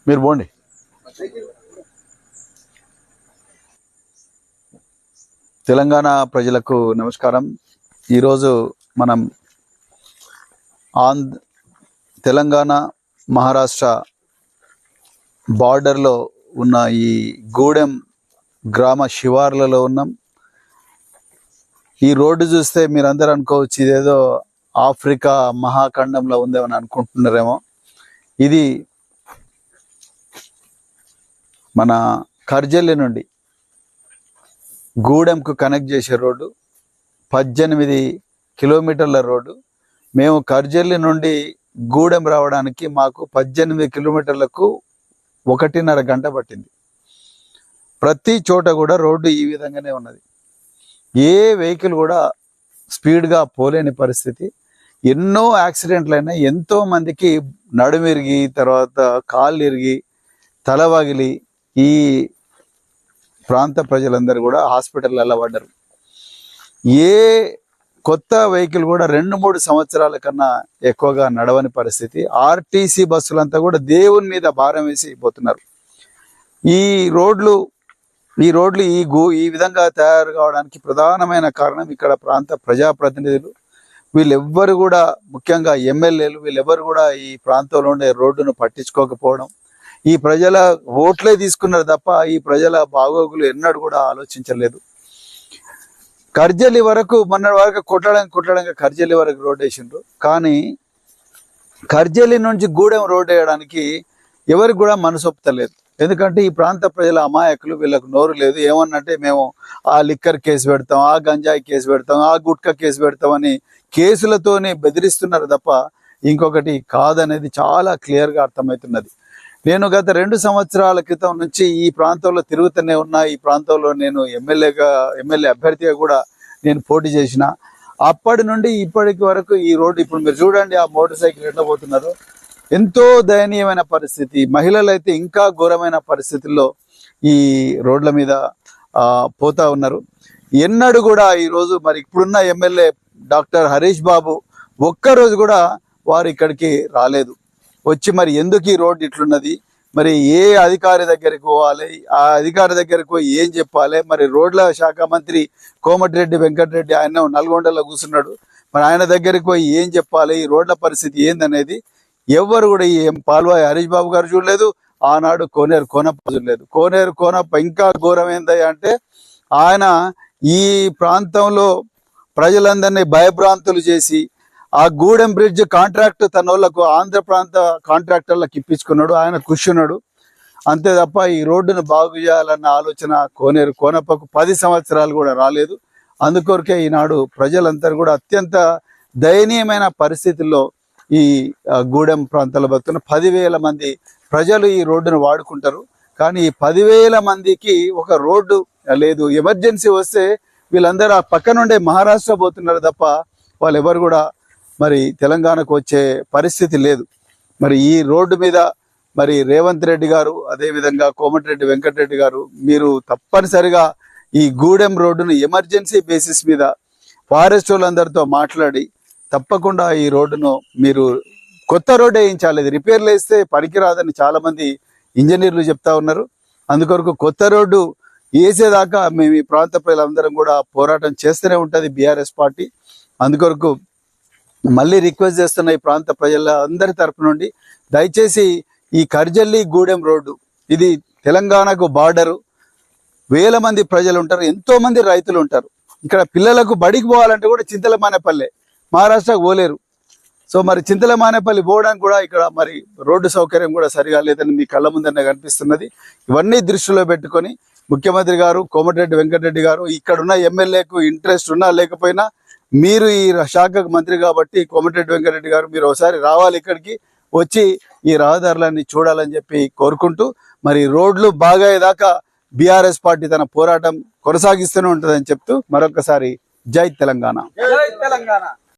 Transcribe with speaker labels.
Speaker 1: మీరు పోండి. తెలంగాణ ప్రజలకు నమస్కారం. ఈరోజు మనం తెలంగాణ మహారాష్ట్ర బార్డర్లో ఉన్న ఈ గూడెం గ్రామ శివార్లలో ఉన్నాం. ఈ రోడ్డు చూస్తే మీరందరూ అనుకోవచ్చు ఇదేదో ఆఫ్రికా మహాఖండంలో ఉందేమని అనుకుంటున్నారేమో. ఇది మన కర్జల్లి నుండి గూడెంకు కనెక్ట్ చేసే రోడ్డు, 18 కిలోమీటర్ల రోడ్డు. మేము కర్జల్లి నుండి గూడెం రావడానికి మాకు 18 కిలోమీటర్లకు 1.5 గంట పట్టింది. ప్రతి చోట కూడా రోడ్డు ఈ విధంగానే ఉన్నది. ఏ వెహికల్ కూడా స్పీడ్గా పోలేని పరిస్థితి. ఎన్నో యాక్సిడెంట్లు అయినాయి. ఎంతో మందికి నడుమిరిగి, తర్వాత కాళ్ళు ఇరిగి, తల పగిలి ఈ ప్రాంత ప్రజలందరూ కూడా హాస్పిటల్లో పడ్డారు. ఏ కొత్త వెహికల్ కూడా 2-3 సంవత్సరాల కన్నా ఎక్కువగా నడవని పరిస్థితి. ఆర్టీసీ బస్సులంతా కూడా దేవుని మీద భారం వేసి పోతున్నారు. ఈ రోడ్లు ఈ విధంగా తయారు కావడానికి ప్రధానమైన కారణం ఇక్కడ ప్రాంత ప్రజాప్రతినిధులు. వీళ్ళెవ్వరు కూడా, ముఖ్యంగా ఎమ్మెల్యేలు, వీళ్ళెవ్వరు కూడా ఈ ప్రాంతంలో ఉండే రోడ్డును పట్టించుకోకపోవడం. ఈ ప్రజల ఓట్లే తీసుకున్నారు తప్ప ఈ ప్రజల బాగోగులు ఎన్నడూ కూడా ఆలోచించలేదు. కర్జల్లి వరకు మొన్న వరకు కొట్టడంగా కర్జల్లి వరకు రోడ్ వేసిండ్రు. కానీ కర్జల్లి నుంచి గూడెం రోడ్ వేయడానికి ఎవరికి కూడా మనసొప్పుతలేదు. ఎందుకంటే ఈ ప్రాంత ప్రజల అమాయకులు, వీళ్ళకు నోరు లేదు. ఏమన్నంటే మేము ఆ లిక్కర్ కేసు పెడతాం, ఆ గంజాయి కేసు పెడతాం, ఆ గుట్కా కేసు పెడతామని కేసులతోనే బెదిరిస్తున్నారు తప్ప ఇంకొకటి కాదనేది చాలా క్లియర్గా అర్థమవుతున్నది. నేను గత 2 సంవత్సరాల క్రితం నుంచి ఈ ప్రాంతంలో తిరుగుతూనే ఉన్నా. ఈ ప్రాంతంలో నేను ఎమ్మెల్యే అభ్యర్థిగా కూడా నేను పోటీ చేసిన. అప్పటి నుండి ఇప్పటికి వరకు ఈ రోడ్డు, ఇప్పుడు మీరు చూడండి ఆ మోటార్ సైకిల్ ఎట్లా పోతున్నారు. ఎంతో దయనీయమైన పరిస్థితి. మహిళలు అయితే ఇంకా ఘోరమైన పరిస్థితుల్లో ఈ రోడ్ల మీద పోతా ఉన్నారు. ఎన్నడూ కూడా ఈరోజు మరి ఇప్పుడున్న ఎమ్మెల్యే డాక్టర్ హరీష్ బాబు ఒక్కరోజు కూడా వారు ఇక్కడికి రాలేదు. వచ్చి మరి ఎందుకు ఈ రోడ్డు ఇట్లున్నది, మరి ఏ అధికారి దగ్గరికి పోవాలి, ఆ అధికారి దగ్గరికి పోయి ఏం చెప్పాలి, మరి రోడ్ల శాఖ మంత్రి కోమటిరెడ్డి వెంకటరెడ్డి ఆయన నల్గొండలో కూర్చున్నాడు, మరి ఆయన దగ్గరికి పోయి ఏం చెప్పాలి, ఈ రోడ్ల పరిస్థితి ఏందనేది ఎవరు కూడా ఏం పాల్వాయి హరీష్ బాబు గారు చూడలేదు. ఆనాడు కోనేరు కోనప్ప చూడలేదు. కోనేరు కోనప్ప ఇంకా ఘోరం ఏంది అంటే ఆయన ఈ ప్రాంతంలో ప్రజలందరినీ భయభ్రాంతులు చేసి ఆ గూడెం బ్రిడ్జ్ కాంట్రాక్ట్ తన వాళ్ళకు ఆంధ్ర ప్రాంత కాంట్రాక్టర్లకు ఇప్పించుకున్నాడు. ఆయన కూర్చున్నాడు అంతే తప్ప ఈ రోడ్డును బాగు చేయాలన్న ఆలోచన కోనేరు కోనప్పకు 10 సంవత్సరాలు కూడా రాలేదు. అందుకొరకే ఈనాడు ప్రజలందరూ కూడా అత్యంత దయనీయమైన పరిస్థితుల్లో ఈ గూడెం ప్రాంతాల్లో బతుకున్న 10,000 మంది ప్రజలు ఈ రోడ్డును వాడుకుంటారు. కానీ ఈ 10,000 మందికి ఒక రోడ్డు లేదు. ఎమర్జెన్సీ వస్తే వీళ్ళందరూ ఆ పక్క నుండే మహారాష్ట్ర పోతున్నారు తప్ప వాళ్ళు ఎవరు కూడా మరి తెలంగాణకు వచ్చే పరిస్థితి లేదు. మరి ఈ రోడ్డు మీద మరి రేవంత్ రెడ్డి గారు, అదేవిధంగా కోమటిరెడ్డి వెంకటరెడ్డి గారు, మీరు తప్పనిసరిగా ఈ గూడెం రోడ్డును ఎమర్జెన్సీ బేసిస్ మీద ఫారెస్ట్ వాళ్ళందరితో మాట్లాడి తప్పకుండా ఈ రోడ్డును మీరు కొత్త రోడ్డు వేయించాలి. ఇది రిపేర్లు వేస్తే పనికిరాదని చాలా మంది ఇంజనీర్లు చెప్తా ఉన్నారు. అందుకొరకు కొత్త రోడ్డు వేసేదాకా మేము ఈ ప్రాంత ప్రజలందరం కూడా పోరాటం చేస్తూనే ఉంటుంది బీఆర్ఎస్ పార్టీ. అందుకొరకు మళ్ళీ రిక్వెస్ట్ చేస్తున్న ఈ ప్రాంత ప్రజల అందరి తరపు నుండి దయచేసి ఈ కర్జల్లి గూడెం రోడ్డు, ఇది తెలంగాణకు బార్డరు. 1000 మంది ప్రజలు ఉంటారు, ఎంతో మంది రైతులు ఉంటారు. ఇక్కడ పిల్లలకు బడికి పోవాలంటే కూడా చింతలమానేపల్లె, మహారాష్ట్రకు పోలేరు. సో మరి చింతలమానేపల్లి పోవడానికి కూడా ఇక్కడ మరి రోడ్డు సౌకర్యం కూడా సరిగా లేదని మీ కళ్ళ ముందనే కనిపిస్తున్నది. ఇవన్నీ దృష్టిలో పెట్టుకొని ముఖ్యమంత్రి గారు కోమటిరెడ్డి వెంకటరెడ్డి గారు, ఇక్కడున్న ఎమ్మెల్యేకు ఇంట్రెస్ట్ ఉన్నా లేకపోయినా మీరు ఈ శాఖకు మంత్రి కాబట్టి కోమటిరెడ్డి వెంకటరెడ్డి గారు మీరు ఒకసారి రావాలి, ఇక్కడికి వచ్చి ఈ రహదారులన్నీ చూడాలని చెప్పి కోరుకుంటూ, మరి రోడ్లు బాగయ్యేదాకా బీఆర్ఎస్ పార్టీ తన పోరాటం కొనసాగిస్తూనే ఉంటుందని చెప్తూ మరొకసారి జై తెలంగాణ.